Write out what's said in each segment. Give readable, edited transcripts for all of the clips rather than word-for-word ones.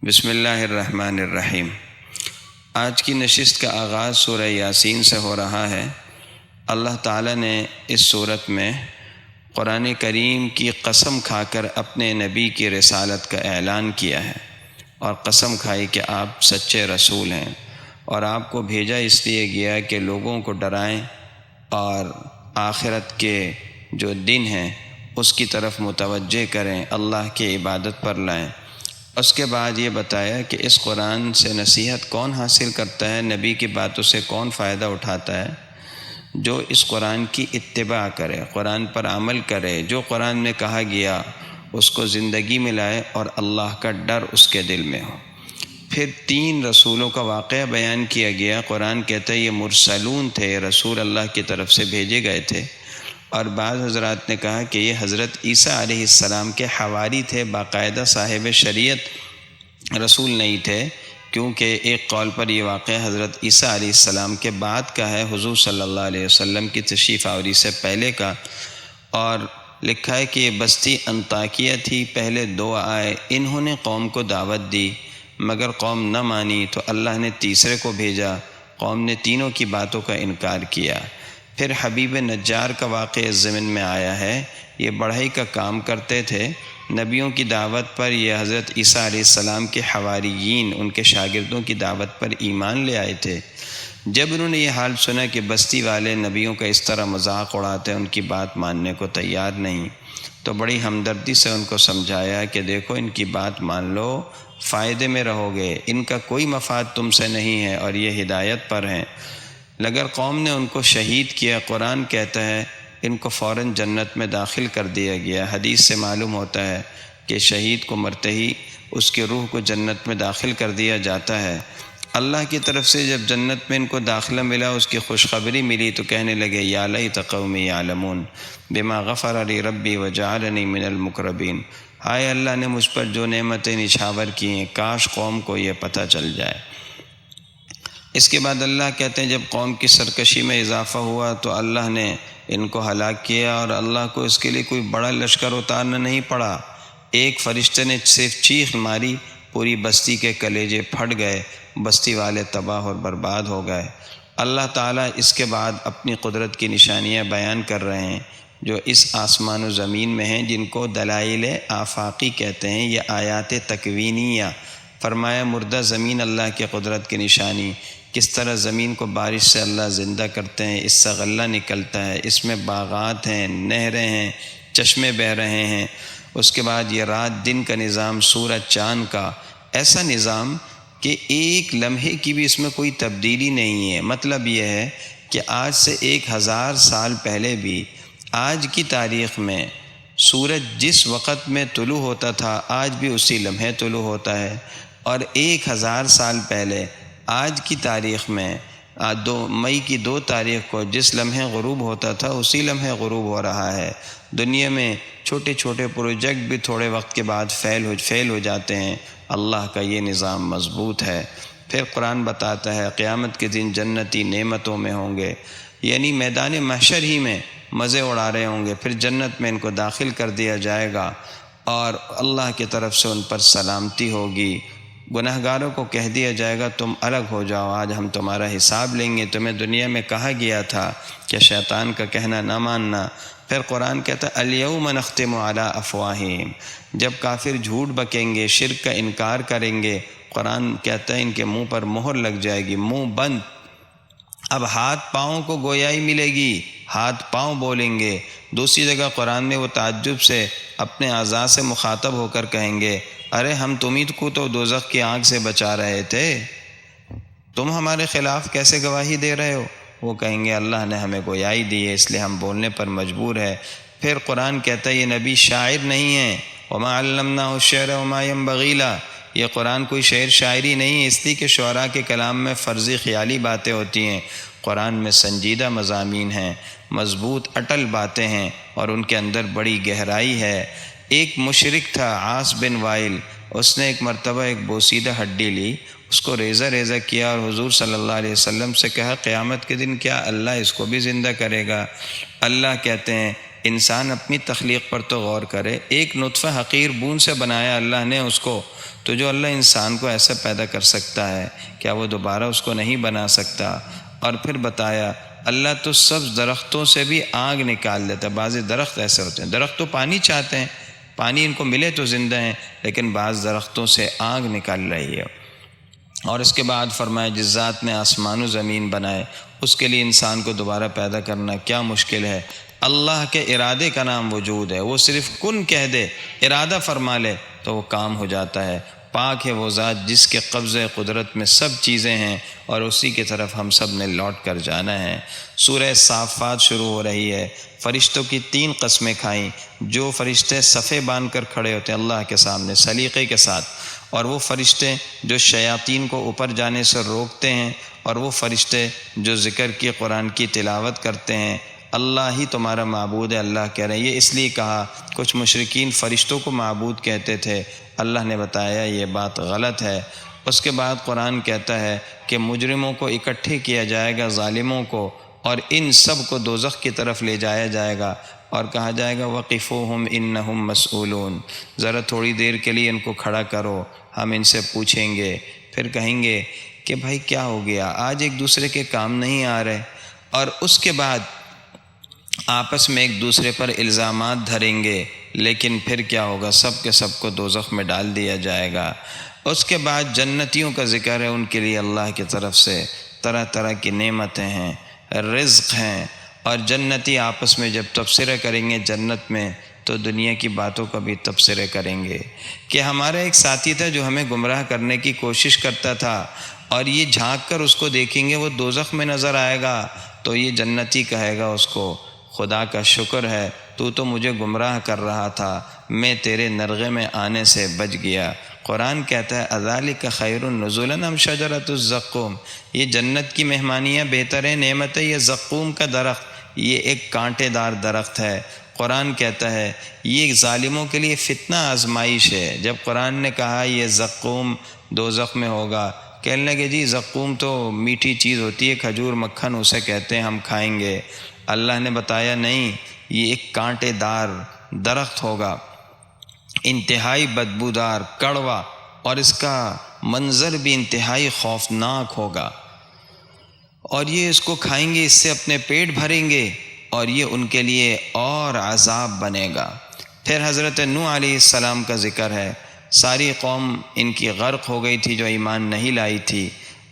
بسم اللہ الرحمن الرحیم۔ آج کی نشست کا آغاز سورہ یاسین سے ہو رہا ہے۔ اللہ تعالیٰ نے اس صورت میں قرآن کریم کی قسم کھا کر اپنے نبی کی رسالت کا اعلان کیا ہے، اور قسم کھائی کہ آپ سچے رسول ہیں، اور آپ کو بھیجا اس لیے گیا کہ لوگوں کو ڈرائیں اور آخرت کے جو دن ہیں اس کی طرف متوجہ کریں، اللہ کی عبادت پر لائیں۔ اس کے بعد یہ بتایا کہ اس قرآن سے نصیحت کون حاصل کرتا ہے، نبی کی باتوں سے کون فائدہ اٹھاتا ہے؟ جو اس قرآن کی اتباع کرے، قرآن پر عمل کرے، جو قرآن میں کہا گیا اس کو زندگی میں لائے اور اللہ کا ڈر اس کے دل میں ہو۔ پھر 3 رسولوں کا واقعہ بیان کیا گیا۔ قرآن کہتا ہے یہ مرسلون تھے، رسول اللہ کی طرف سے بھیجے گئے تھے، اور بعض حضرات نے کہا کہ یہ حضرت عیسیٰ علیہ السلام کے حواری تھے، باقاعدہ صاحب شریعت رسول نہیں تھے، کیونکہ ایک قول پر یہ واقعہ حضرت عیسیٰ علیہ السلام کے بعد کا ہے، حضور صلی اللہ علیہ وسلم کی تشریف آوری سے پہلے کا۔ اور لکھا ہے کہ یہ بستی انطاکیہ تھی، پہلے 2 آئے، انہوں نے قوم کو دعوت دی مگر قوم نہ مانی، تو اللہ نے تیسرے کو بھیجا، قوم نے تینوں کی باتوں کا انکار کیا۔ پھر حبیب نجار کا واقعہ اس ضمن میں آیا ہے، یہ بڑھئی کا کام کرتے تھے، نبیوں کی دعوت پر یہ حضرت عیسیٰ علیہ السلام کے حواریین، ان کے شاگردوں کی دعوت پر ایمان لے آئے تھے۔ جب انہوں نے یہ حال سنا کہ بستی والے نبیوں کا اس طرح مذاق اڑاتے ہیں، ان کی بات ماننے کو تیار نہیں، تو بڑی ہمدردی سے ان کو سمجھایا کہ دیکھو ان کی بات مان لو، فائدے میں رہو گے، ان کا کوئی مفاد تم سے نہیں ہے اور یہ ہدایت پر ہیں۔ مگر قوم نے ان کو شہید کیا۔ قرآن کہتا ہے ان کو فوراً جنت میں داخل کر دیا گیا۔ حدیث سے معلوم ہوتا ہے کہ شہید کو مرتے ہی اس کی روح کو جنت میں داخل کر دیا جاتا ہے۔ اللہ کی طرف سے جب جنت میں ان کو داخلہ ملا، اس کی خوشخبری ملی، تو کہنے لگے یا لیت قومی یعلمون بما غفر لی ربی وجعلنی من المقربین۔ ہائے اللہ نے مجھ پر جو نعمتیں نچھاور کی ہیں، کاش قوم کو یہ پتہ چل جائے۔ اس کے بعد اللہ کہتے ہیں جب قوم کی سرکشی میں اضافہ ہوا تو اللہ نے ان کو ہلاک کیا، اور اللہ کو اس کے لیے کوئی بڑا لشکر اتارنا نہیں پڑا۔ ایک فرشتے نے صرف چیخ ماری، پوری بستی کے کلیجے پھٹ گئے، بستی والے تباہ اور برباد ہو گئے۔ اللہ تعالیٰ اس کے بعد اپنی قدرت کی نشانیاں بیان کر رہے ہیں جو اس آسمان و زمین میں ہیں، جن کو دلائل آفاقی کہتے ہیں، یہ آیات تکوینیہ۔ فرمایا مردہ زمین اللہ کی قدرت کی نشانی، کس طرح زمین کو بارش سے اللہ زندہ کرتے ہیں، اس سے غلہ نکلتا ہے، اس میں باغات ہیں، نہریں ہیں، چشمے بہہ رہے ہیں۔ اس کے بعد یہ رات دن کا نظام، سورج چاند کا ایسا نظام کہ ایک لمحے کی بھی اس میں کوئی تبدیلی نہیں ہے۔ مطلب یہ ہے کہ آج سے 1000 سال پہلے بھی آج کی تاریخ میں سورج جس وقت میں طلوع ہوتا تھا آج بھی اسی لمحے طلوع ہوتا ہے، اور 1000 سال پہلے آج کی تاریخ میں 2 مئی کی 2 تاریخ کو جس لمحے غروب ہوتا تھا اسی لمحے غروب ہو رہا ہے۔ دنیا میں چھوٹے چھوٹے پروجیکٹ بھی تھوڑے وقت کے بعد فیل ہو جاتے ہیں۔ اللہ کا یہ نظام مضبوط ہے۔ پھر قرآن بتاتا ہے قیامت کے دن جنتی نعمتوں میں ہوں گے، یعنی میدان محشر ہی میں مزے اڑا رہے ہوں گے، پھر جنت میں ان کو داخل کر دیا جائے گا، اور اللہ کی طرف سے ان پر سلامتی ہوگی۔ گناہگاروں کو کہہ دیا جائے گا تم الگ ہو جاؤ، آج ہم تمہارا حساب لیں گے، تمہیں دنیا میں کہا گیا تھا کہ شیطان کا کہنا نہ ماننا۔ پھر قرآن کہتا ہے الیوم نختم علی افواہہم، جب کافر جھوٹ بکیں گے، شرک کا انکار کریں گے، قرآن کہتا ہے ان کے منہ پر مہر لگ جائے گی، منہ بند۔ اب ہاتھ پاؤں کو گویائی ملے گی، ہاتھ پاؤں بولیں گے۔ دوسری جگہ قرآن میں وہ تعجب سے اپنے اعضاء سے مخاطب ہو کر کہیں گے ارے ہم تمہیں کو تو دوزخ کی آگ سے بچا رہے تھے، تم ہمارے خلاف کیسے گواہی دے رہے ہو؟ وہ کہیں گے اللہ نے ہمیں گویائی دی ہے، اس لیے ہم بولنے پر مجبور ہے۔ پھر قرآن کہتا ہے یہ نبی شاعر نہیں ہے، وما علمناہ الشعر وما ينبغی لہ، یہ قرآن کوئی شعر شاعری نہیں ہے، اس لیے کہ شعراء کے کلام میں فرضی خیالی باتیں ہوتی ہیں، قرآن میں سنجیدہ مضامین ہیں، مضبوط اٹل باتیں ہیں، اور ان کے اندر بڑی گہرائی ہے۔ ایک مشرک تھا عاص بن وائل، اس نے ایک مرتبہ ایک بوسیدہ ہڈی لی، اس کو ریزہ ریزہ کیا اور حضور صلی اللہ علیہ وسلم سے کہا قیامت کے دن کیا اللہ اس کو بھی زندہ کرے گا؟ اللہ کہتے ہیں انسان اپنی تخلیق پر تو غور کرے، ایک نطفہ حقیر بوند سے بنایا اللہ نے اس کو، تو جو اللہ انسان کو ایسا پیدا کر سکتا ہے کیا وہ دوبارہ اس کو نہیں بنا سکتا؟ اور پھر بتایا اللہ تو سبز درختوں سے بھی آگ نکال دیتا ہے۔ بعض درخت ایسے ہوتے ہیں، درخت تو پانی چاہتے ہیں، پانی ان کو ملے تو زندہ ہیں، لیکن بعض درختوں سے آگ نکال رہی ہے۔ اور اس کے بعد فرمایا جس ذات نے آسمان و زمین بنائے اس کے لیے انسان کو دوبارہ پیدا کرنا کیا مشکل ہے؟ اللہ کے ارادے کا نام وجود ہے، وہ صرف کن کہہ دے، ارادہ فرما لے تو وہ کام ہو جاتا ہے۔ پاک ہے وہ ذات جس کے قبضہ قدرت میں سب چیزیں ہیں اور اسی کی طرف ہم سب نے لوٹ کر جانا ہے۔ سورہ صافات شروع ہو رہی ہے، فرشتوں کی 3 قسمیں کھائیں۔ جو فرشتے صفے باندھ کر کھڑے ہوتے ہیں اللہ کے سامنے سلیقے کے ساتھ، اور وہ فرشتے جو شیاطین کو اوپر جانے سے روکتے ہیں، اور وہ فرشتے جو ذکر کی قرآن کی تلاوت کرتے ہیں۔ اللہ ہی تمہارا معبود ہے، اللہ کہہ رہے ہیں۔ یہ اس لیے کہا، کچھ مشرکین فرشتوں کو معبود کہتے تھے، اللہ نے بتایا یہ بات غلط ہے۔ اس کے بعد قرآن کہتا ہے کہ مجرموں کو اکٹھے کیا جائے گا، ظالموں کو، اور ان سب کو دوزخ کی طرف لے جایا جائے گا اور کہا جائے گا وقفوہم انہم مسئولون، ذرا تھوڑی دیر کے لیے ان کو کھڑا کرو، ہم ان سے پوچھیں گے۔ پھر کہیں گے کہ بھائی کیا ہو گیا، آج ایک دوسرے کے کام نہیں آ رہے، اور اس کے بعد آپس میں ایک دوسرے پر الزامات دھریں گے، لیکن پھر کیا ہوگا، سب کے سب کو دوزخ میں ڈال دیا جائے گا۔ اس کے بعد جنتیوں کا ذکر ہے، ان کے لیے اللہ کی طرف سے طرح طرح کی نعمتیں ہیں، رزق ہیں، اور جنتی آپس میں جب تبصرہ کریں گے جنت میں تو دنیا کی باتوں کا بھی تبصرے کریں گے کہ ہمارا ایک ساتھی تھا جو ہمیں گمراہ کرنے کی کوشش کرتا تھا، اور یہ جھانک کر اس کو دیکھیں گے وہ دوزخ میں نظر آئے گا، تو یہ جنتی کہے گا اس کو خدا کا شکر ہے تو مجھے گمراہ کر رہا تھا، میں تیرے نرغے میں آنے سے بچ گیا۔ قرآن کہتا ہے اذالک خیر نزلا ام شجرۃ الزقوم، یہ جنت کی مہمانیاں بہتر ہیں، نعمت ہے۔ یہ زقوم کا درخت یہ ایک کانٹے دار درخت ہے۔ قرآن کہتا ہے یہ ظالموں کے لیے فتنہ آزمائش ہے۔ جب قرآن نے کہا یہ زقوم دوزخ میں ہوگا، کہنے لگے جی زقوم تو میٹھی چیز ہوتی ہے، کھجور مکھن اسے کہتے ہیں، ہم کھائیں گے۔ اللہ نے بتایا نہیں، یہ ایک کانٹے دار درخت ہوگا، انتہائی بدبودار، کڑوا، اور اس کا منظر بھی انتہائی خوفناک ہوگا، اور یہ اس کو کھائیں گے، اس سے اپنے پیٹ بھریں گے، اور یہ ان کے لیے اور عذاب بنے گا۔ پھر حضرت نوح علیہ السلام کا ذکر ہے، ساری قوم ان کی غرق ہو گئی تھی جو ایمان نہیں لائی تھی،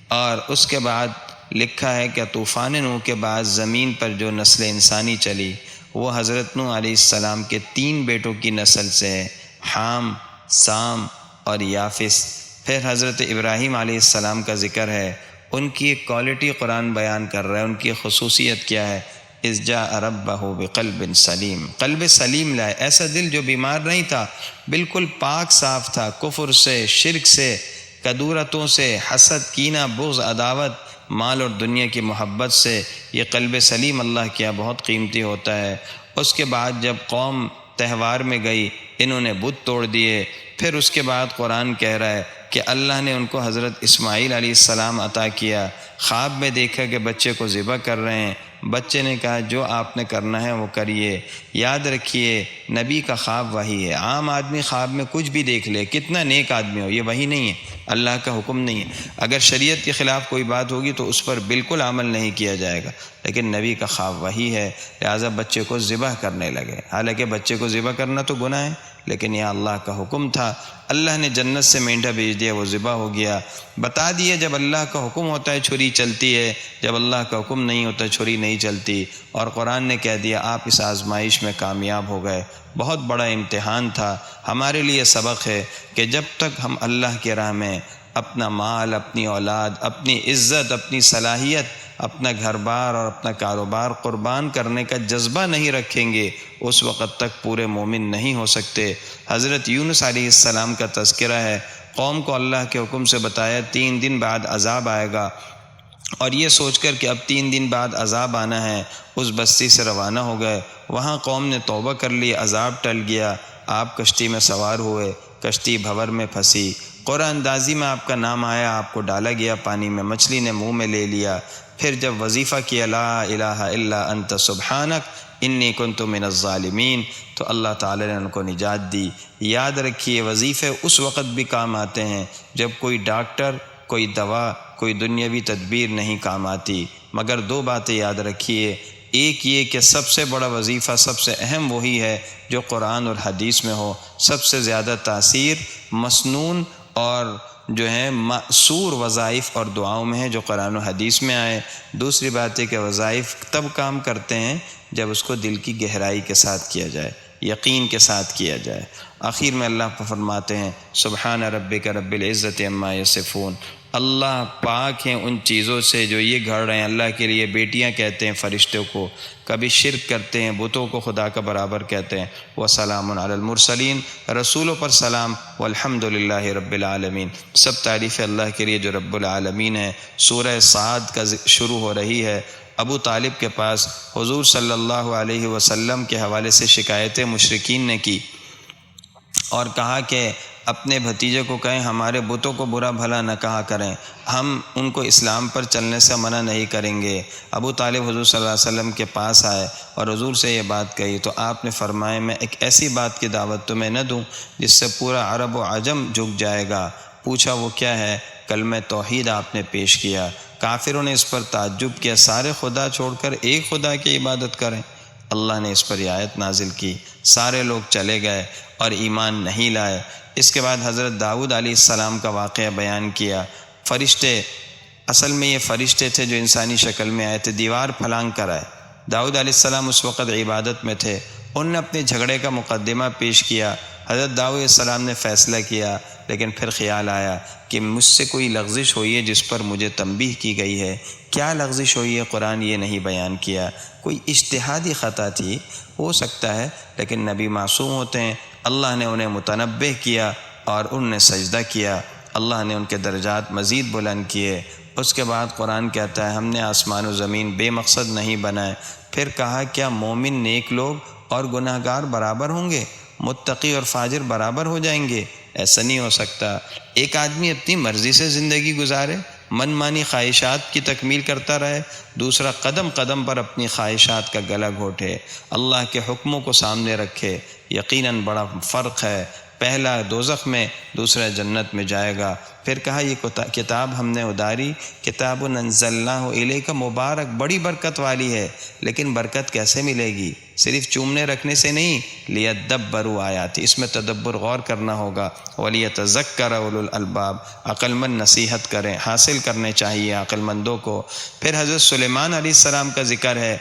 اور اس کے بعد لکھا ہے کہ طوفان نوح کے بعد زمین پر جو نسل انسانی چلی وہ حضرت نوح علیہ السلام کے 3 بیٹوں کی نسل سے ہے، حام، سام اور یافس۔ پھر حضرت ابراہیم علیہ السلام کا ذکر ہے، ان کی ایک کوالٹی قرآن بیان کر رہا ہے، ان کی خصوصیت کیا ہے، اذ جاء ربہ بقلب سلیم، قلب سلیم لائے، ایسا دل جو بیمار نہیں تھا، بالکل پاک صاف تھا، کفر سے، شرک سے، کدورتوں سے، حسد، کینہ، بغض، عداوت، مال اور دنیا کی محبت سے۔ یہ قلب سلیم اللہ کیا بہت قیمتی ہوتا ہے۔ اس کے بعد جب قوم تہوار میں گئی، انہوں نے بت توڑ دیے۔ پھر اس کے بعد قرآن کہہ رہا ہے کہ اللہ نے ان کو حضرت اسماعیل علیہ السلام عطا کیا، خواب میں دیکھا کہ بچے کو ذبح کر رہے ہیں، بچے نے کہا جو آپ نے کرنا ہے وہ کریے۔ یاد رکھیے نبی کا خواب وہی ہے، عام آدمی خواب میں کچھ بھی دیکھ لے، کتنا نیک آدمی ہو، یہ وہی نہیں ہے، اللہ کا حکم نہیں ہے۔ اگر شریعت کے خلاف کوئی بات ہوگی تو اس پر بالکل عمل نہیں کیا جائے گا، لیکن نبی کا خواب وہی ہے، لہٰذا بچے کو ذبح کرنے لگے۔ حالانکہ بچے کو ذبح کرنا تو گناہ ہے، لیکن یہ اللہ کا حکم تھا، اللہ نے جنت سے مینڈھا بھیج دیا، وہ ذبح ہو گیا۔ بتا دیا جب اللہ کا حکم ہوتا ہے چھری چلتی ہے، جب اللہ کا حکم نہیں ہوتا چھری نہیں چلتی۔ اور قرآن نے کہہ دیا آپ اس آزمائش میں کامیاب ہو گئے، بہت بڑا امتحان تھا۔ ہمارے لیے سبق ہے کہ جب تک ہم اللہ کی راہ میں اپنا مال، اپنی اولاد، اپنی عزت، اپنی صلاحیت، اپنا گھر بار اور اپنا کاروبار قربان کرنے کا جذبہ نہیں رکھیں گے، اس وقت تک پورے مومن نہیں ہو سکتے۔ حضرت یونس علیہ السلام کا تذکرہ ہے، قوم کو اللہ کے حکم سے بتایا 3 دن بعد عذاب آئے گا، اور یہ سوچ کر کہ اب 3 دن بعد عذاب آنا ہے اس بستی سے روانہ ہو گئے۔ وہاں قوم نے توبہ کر لی، عذاب ٹل گیا، آپ کشتی میں سوار ہوئے، کشتی بھنور میں پھنسی، قرآن اندازی میں آپ کا نام آیا، آپ کو ڈالا گیا پانی میں، مچھلی نے منہ میں لے لیا۔ پھر جب وظیفہ کیا لا الہ الا انت سبحانک انی کنت من الظالمین، تو اللہ تعالی نے ان کو نجات دی۔ یاد رکھیے وظیفے اس وقت بھی کام آتے ہیں جب کوئی ڈاکٹر، کوئی دوا، کوئی دنیاوی تدبیر نہیں کام آتی، مگر دو باتیں یاد رکھیے۔ ایک یہ کہ سب سے بڑا وظیفہ، سب سے اہم وہی ہے جو قرآن اور حدیث میں ہو۔ سب سے زیادہ تاثیر مسنون اور جو ہیں مأثور وظائف اور دعاؤں میں ہے جو قرآن و حدیث میں آئے۔ دوسری بات ہے کہ وظائف تب کام کرتے ہیں جب اس کو دل کی گہرائی کے ساتھ کیا جائے، یقین کے ساتھ کیا جائے۔ آخر میں اللہ فرماتے ہیں سبحان ربک رب العزت عما یصفون، اللہ پاک ہیں ان چیزوں سے جو یہ گھڑ رہے ہیں۔ اللہ کے لیے بیٹیاں کہتے ہیں فرشتوں کو، کبھی شرک کرتے ہیں، بتوں کو خدا کا برابر کہتے ہیں۔ وسلام علی المرسلین، رسولوں پر سلام، والحمد للہ رب العالمین، سب تعریف اللہ کے لیے جو رب العالمین ہے۔ سورہ صاد کا شروع ہو رہی ہے۔ ابو طالب کے پاس حضور صلی اللہ علیہ وسلم کے حوالے سے شکایتیں مشرکین نے کی اور کہا کہ اپنے بھتیجے کو کہیں ہمارے بتوں کو برا بھلا نہ کہا کریں، ہم ان کو اسلام پر چلنے سے منع نہیں کریں گے۔ ابو طالب حضور صلی اللہ علیہ وسلم کے پاس آئے اور حضور سے یہ بات کہی تو آپ نے فرمایا میں ایک ایسی بات کی دعوت تمہیں نہ دوں جس سے پورا عرب و عجم جھک جائے گا۔ پوچھا وہ کیا ہے؟ کلمہ توحید آپ نے پیش کیا۔ کافروں نے اس پر تعجب کیا، سارے خدا چھوڑ کر ایک خدا کی عبادت کریں۔ اللہ نے اس پر یہ آیت نازل کی، سارے لوگ چلے گئے اور ایمان نہیں لائے۔ اس کے بعد حضرت داؤد علیہ السلام کا واقعہ بیان کیا۔ فرشتے، اصل میں یہ فرشتے تھے جو انسانی شکل میں آئے تھے، دیوار پھلانگ کر آئے۔ داؤد علیہ السلام اس وقت عبادت میں تھے، ان نے اپنے جھگڑے کا مقدمہ پیش کیا۔ حضرت داؤد علیہ السلام نے فیصلہ کیا، لیکن پھر خیال آیا کہ مجھ سے کوئی لغزش ہوئی ہے جس پر مجھے تنبیہ کی گئی ہے۔ کیا لغزش ہوئی ہے قرآن یہ نہیں بیان کیا، کوئی اجتہادی خطا تھی، ہو سکتا ہے، لیکن نبی معصوم ہوتے ہیں۔ اللہ نے انہیں متنبہ کیا اور ان نے سجدہ کیا، اللہ نے ان کے درجات مزید بلند کیے۔ اس کے بعد قرآن کہتا ہے ہم نے آسمان و زمین بے مقصد نہیں بنائے۔ پھر کہا کیا مومن نیک لوگ اور گناہ گار برابر ہوں گے؟ متقی اور فاجر برابر ہو جائیں گے؟ ایسا نہیں ہو سکتا۔ ایک آدمی اپنی مرضی سے زندگی گزارے، من مانی خواہشات کی تکمیل کرتا رہے، دوسرا قدم قدم پر اپنی خواہشات کا گلا گھونٹے، اللہ کے حکموں کو سامنے رکھے۔ یقیناً بڑا فرق ہے، پہلا دوزخ میں، دوسرا جنت میں جائے گا۔ پھر کہا یہ کتاب ہم نے اتاری، کتاب انزلناہ الیک مبارک، بڑی برکت والی ہے، لیکن برکت کیسے ملے گی؟ صرف چومنے رکھنے سے نہیں، لیدبروا آیات، اس میں تدبر غور کرنا ہوگا۔ ولیتذکر اولو الالباب، عقل مند نصیحت کریں، حاصل کرنے چاہیے عقل مندوں کو۔ پھر حضرت سلیمان علیہ السلام کا ذکر ہے،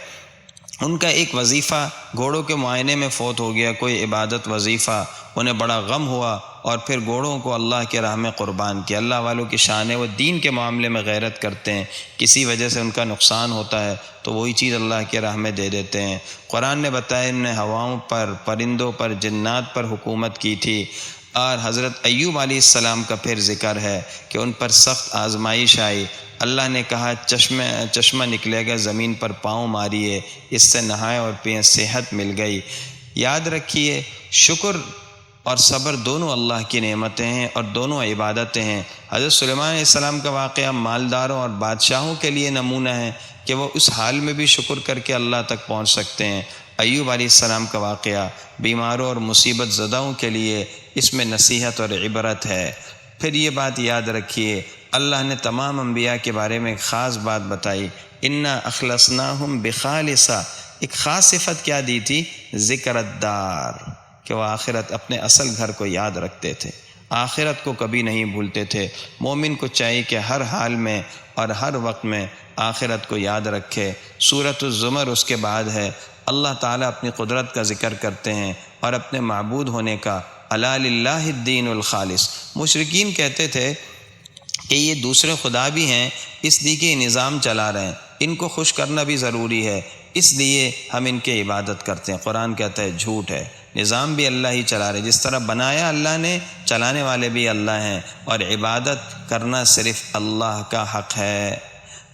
ان کا ایک وظیفہ گھوڑوں کے معائنے میں فوت ہو گیا، کوئی عبادت وظیفہ، انہیں بڑا غم ہوا اور پھر گھوڑوں کو اللہ کے راہ میں قربان کیا۔ اللہ والوں کی شان ہے، وہ دین کے معاملے میں غیرت کرتے ہیں، کسی وجہ سے ان کا نقصان ہوتا ہے تو وہی چیز اللہ کے راہ میں دے دیتے ہیں۔ قرآن نے بتایا انہوں نے ہواؤں پر، پرندوں پر، جنات پر حکومت کی تھی۔ اور حضرت ایوب علیہ السلام کا پھر ذکر ہے کہ ان پر سخت آزمائش آئی، اللہ نے کہا چشمہ نکلے گا، زمین پر پاؤں ماریے، اس سے نہائے اور پئیں، صحت مل گئی۔ یاد رکھیے شکر اور صبر دونوں اللہ کی نعمتیں ہیں اور دونوں عبادتیں ہیں۔ حضرت سلیمان علیہ السلام کا واقعہ مالداروں اور بادشاہوں کے لیے نمونہ ہے کہ وہ اس حال میں بھی شکر کر کے اللہ تک پہنچ سکتے ہیں۔ ایوب علیہ السلام کا واقعہ بیماروں اور مصیبت زدہوں کے لیے اس میں نصیحت اور عبرت ہے۔ پھر یہ بات یاد رکھیے اللہ نے تمام انبیاء کے بارے میں ایک خاص بات بتائی، انا اخلصناہم بخالصہ، ایک خاص صفت کیا دی تھی؟ ذکر الدار، کہ وہ آخرت، اپنے اصل گھر کو یاد رکھتے تھے، آخرت کو کبھی نہیں بھولتے تھے۔ مومن کو چاہیے کہ ہر حال میں اور ہر وقت میں آخرت کو یاد رکھے۔ سورۃ الزمر اس کے بعد ہے، اللہ تعالیٰ اپنی قدرت کا ذکر کرتے ہیں اور اپنے معبود ہونے کا، الا للہ الدین الخالص۔ مشرکین کہتے تھے کہ یہ دوسرے خدا بھی ہیں، اس لیے کہ یہ نظام چلا رہے ہیں، ان کو خوش کرنا بھی ضروری ہے، اس لیے ہم ان کی عبادت کرتے ہیں۔ قرآن کہتا ہے جھوٹ ہے، نظام بھی اللہ ہی چلا رہے، جس طرح بنایا اللہ نے، چلانے والے بھی اللہ ہیں، اور عبادت کرنا صرف اللہ کا حق ہے۔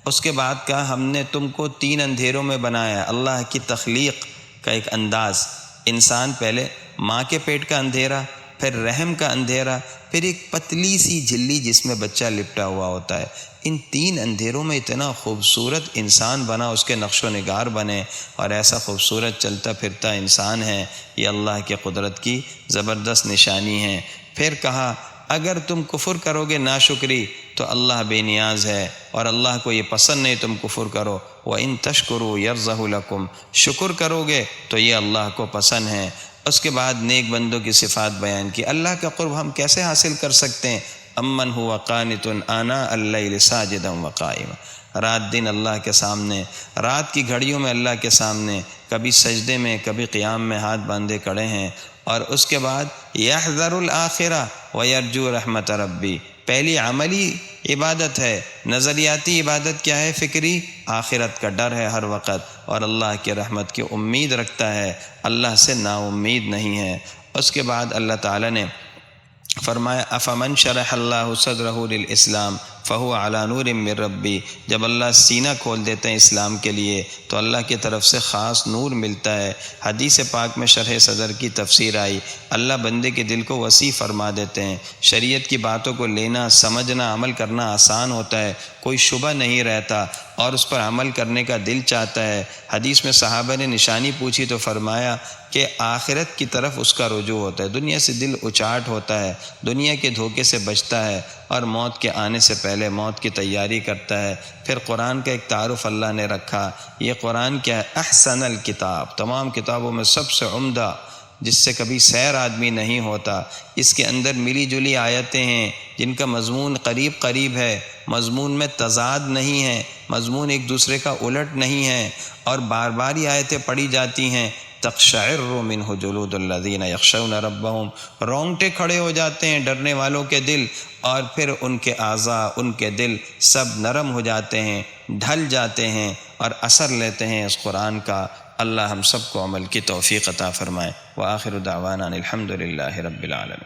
اس کے بعد کہا ہم نے تم کو 3 اندھیروں میں بنایا، اللہ کی تخلیق کا ایک انداز، انسان پہلے ماں کے پیٹ کا اندھیرا، پھر رحم کا اندھیرا، پھر ایک پتلی سی جھلی جس میں بچہ لپٹا ہوا ہوتا ہے۔ ان 3 اندھیروں میں اتنا خوبصورت انسان بنا، اس کے نقش و نگار بنے، اور ایسا خوبصورت چلتا پھرتا انسان ہے، یہ اللہ کی قدرت کی زبردست نشانی ہے۔ پھر کہا اگر تم کفر کرو گے ناشکری تو اللہ بے نیاز ہے، اور اللہ کو یہ پسند نہیں تم کفر کرو۔ وَإِن تَشْكُرُوا يَرْضَهُ لَكُمْ، شکر کرو گے تو یہ اللہ کو پسند ہے۔ اس کے بعد نیک بندوں کی صفات بیان کی۔ اللہ کا قرب ہم کیسے حاصل کر سکتے ہیں؟ امن هو قانت آناء اللیل ساجدا وقائما، رات دن اللہ کے سامنے، رات کی گھڑیوں میں اللہ کے سامنے، کبھی سجدے میں کبھی قیام میں ہاتھ باندھے کھڑے ہیں۔ اور اس کے بعد یحذر الآخرہ ویرجو رحمت ربی، پہلی عملی عبادت ہے۔ نظریاتی عبادت کیا ہے؟ فکری، آخرت کا ڈر ہے ہر وقت، اور اللہ کی رحمت کی امید رکھتا ہے، اللہ سے نا امید نہیں ہے۔ اس کے بعد اللہ تعالیٰ نے فرمایا افمن شرح اللہ صدرہ للاسلام فہو علی نور من ربی، جب اللہ سینہ کھول دیتے ہیں اسلام کے لیے تو اللہ کی طرف سے خاص نور ملتا ہے۔ حدیث پاک میں شرح صدر کی تفسیر آئی، اللہ بندے کے دل کو وسیع فرما دیتے ہیں، شریعت کی باتوں کو لینا، سمجھنا، عمل کرنا آسان ہوتا ہے، کوئی شبہ نہیں رہتا، اور اس پر عمل کرنے کا دل چاہتا ہے۔ حدیث میں صحابہ نے نشانی پوچھی تو فرمایا کہ آخرت کی طرف اس کا رجوع ہوتا ہے، دنیا سے دل اچاٹ ہوتا ہے، دنیا کے دھوکے سے بچتا ہے، اور موت کے آنے سے پہلے موت کی تیاری کرتا ہے۔ پھر قرآن کا ایک تعارف اللہ نے رکھا، یہ قرآن کیا ہے؟ احسن الکتاب، تمام کتابوں میں سب سے عمدہ، جس سے کبھی سیر آدمی نہیں ہوتا۔ اس کے اندر ملی جلی آیتیں ہیں جن کا مضمون قریب قریب ہے، مضمون میں تضاد نہیں ہے، مضمون ایک دوسرے کا الٹ نہیں ہے، اور بار بار یہ آیتیں پڑھی جاتی ہیں۔ تقشعر منہ جلود الذین یخشون ربہم، رونگٹے کھڑے ہو جاتے ہیں ڈرنے والوں کے دل، اور پھر ان کے اعضاء، ان کے دل سب نرم ہو جاتے ہیں، ڈھل جاتے ہیں، اور اثر لیتے ہیں اس قرآن کا۔ اللہ ہم سب کو عمل کی توفیق عطا فرمائے۔ وآخر دعوانا الحمد للہ رب العالمین۔